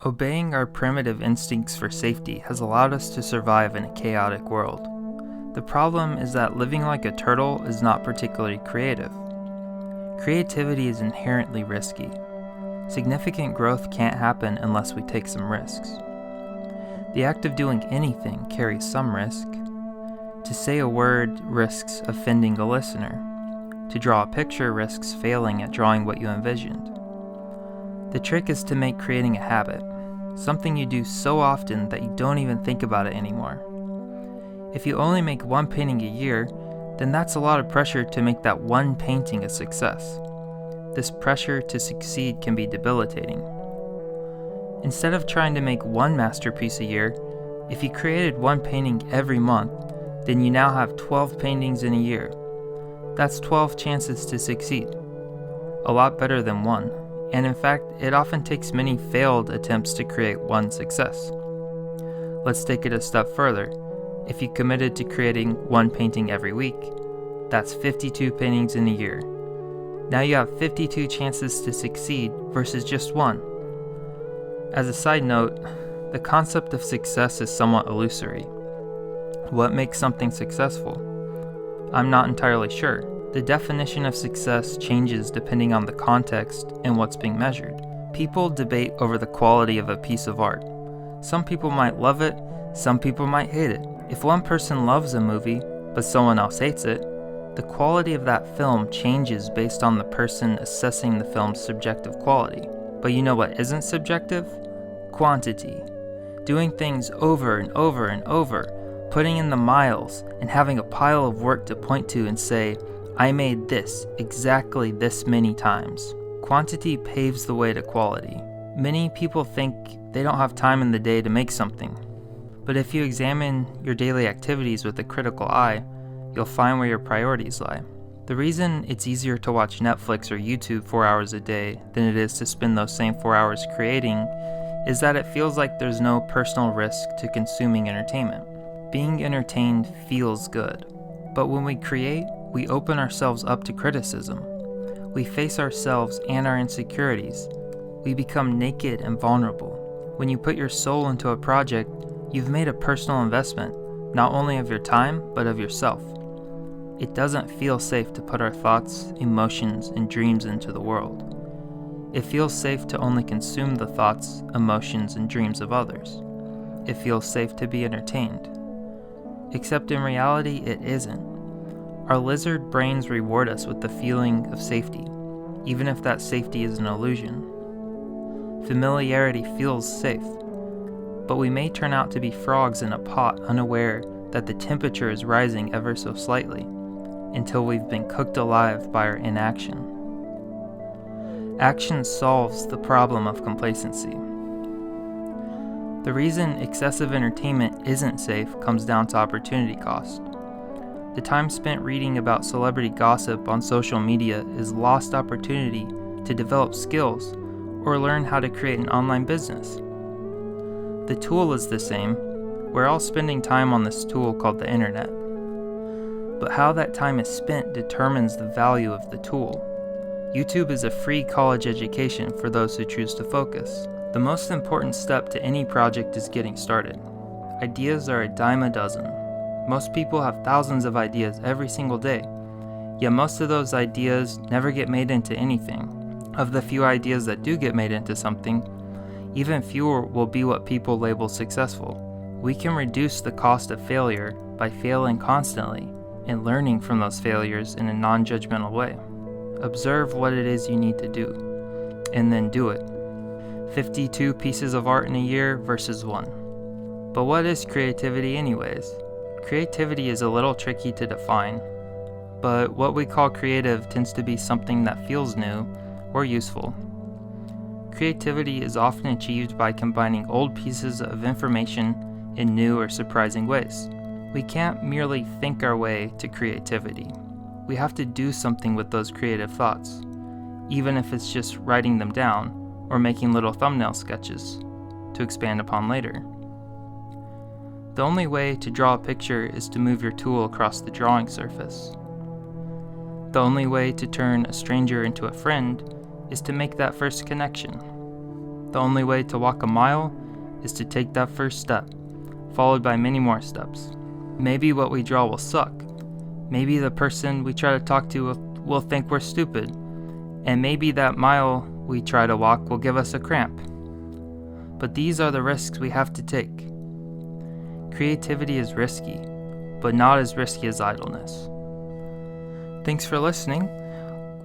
Obeying our primitive instincts for safety has allowed us to survive in a chaotic world. The problem is that living like a turtle is not particularly creative. Creativity is inherently risky. Significant growth can't happen unless we take some risks. The act of doing anything carries some risk. To say a word risks offending a listener. To draw a picture risks failing at drawing what you envisioned. The trick is to make creating a habit, something you do so often that you don't even think about it anymore. If you only make one painting a year, then that's a lot of pressure to make that one painting a success. This pressure to succeed can be debilitating. Instead of trying to make one masterpiece a year, if you created one painting every month, then you now have 12 paintings in a year. That's 12 chances to succeed. A lot better than one. And in fact, it often takes many failed attempts to create one success. Let's take it a step further. If you committed to creating one painting every week, that's 52 paintings in a year. Now you have 52 chances to succeed versus just one. As a side note, the concept of success is somewhat illusory. What makes something successful? I'm not entirely sure. The definition of success changes depending on the context and what's being measured. People debate over the quality of a piece of art. Some people might love it, some people might hate it. If one person loves a movie, but someone else hates it, the quality of that film changes based on the person assessing the film's subjective quality. But you know what isn't subjective? Quantity. Doing things over and over and over, putting in the miles, and having a pile of work to point to and say, I made this exactly this many times. Quantity paves the way to quality. Many people think they don't have time in the day to make something. But if you examine your daily activities with a critical eye, you'll find where your priorities lie. The reason it's easier to watch Netflix or YouTube 4 hours a day than it is to spend those same 4 hours creating is that it feels like there's no personal risk to consuming entertainment. Being entertained feels good. But when we create, we open ourselves up to criticism. We face ourselves and our insecurities. We become naked and vulnerable. When you put your soul into a project, you've made a personal investment, not only of your time, but of yourself. It doesn't feel safe to put our thoughts, emotions, and dreams into the world. It feels safe to only consume the thoughts, emotions, and dreams of others. It feels safe to be entertained. Except in reality, it isn't. Our lizard brains reward us with the feeling of safety, even if that safety is an illusion. Familiarity feels safe, but we may turn out to be frogs in a pot unaware that the temperature is rising ever so slightly, until we've been cooked alive by our inaction. Action solves the problem of complacency. The reason excessive entertainment isn't safe comes down to opportunity cost. The time spent reading about celebrity gossip on social media is lost opportunity to develop skills or learn how to create an online business. The tool is the same. We're all spending time on this tool called the internet. But how that time is spent determines the value of the tool. YouTube is a free college education for those who choose to focus. The most important step to any project is getting started. Ideas are a dime a dozen. Most people have thousands of ideas every single day, yet most of those ideas never get made into anything. Of the few ideas that do get made into something, even fewer will be what people label successful. We can reduce the cost of failure by failing constantly and learning from those failures in a non-judgmental way. Observe what it is you need to do, and then do it. 52 pieces of art in a year versus one. But what is creativity anyways? Creativity is a little tricky to define, but what we call creative tends to be something that feels new or useful. Creativity is often achieved by combining old pieces of information in new or surprising ways. We can't merely think our way to creativity. We have to do something with those creative thoughts, even if it's just writing them down or making little thumbnail sketches to expand upon later. The only way to draw a picture is to move your tool across the drawing surface. The only way to turn a stranger into a friend is to make that first connection. the only way to walk a mile is to take that first step, followed by many more steps. Maybe what we draw will suck. Maybe the person we try to talk to will think we're stupid. And maybe that mile we try to walk will give us a cramp. But these are the risks we have to take. Creativity is risky, but not as risky as idleness. Thanks for listening.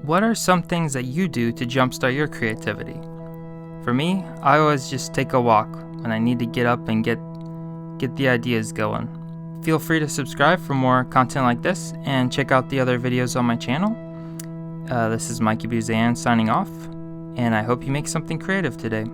What are some things that you do to jumpstart your creativity? For me, I always just take a walk when I need to get up and get the ideas going. Feel free to subscribe for more content like this and check out the other videos on my channel. This is Micah Buzan signing off, and I hope you make something creative today.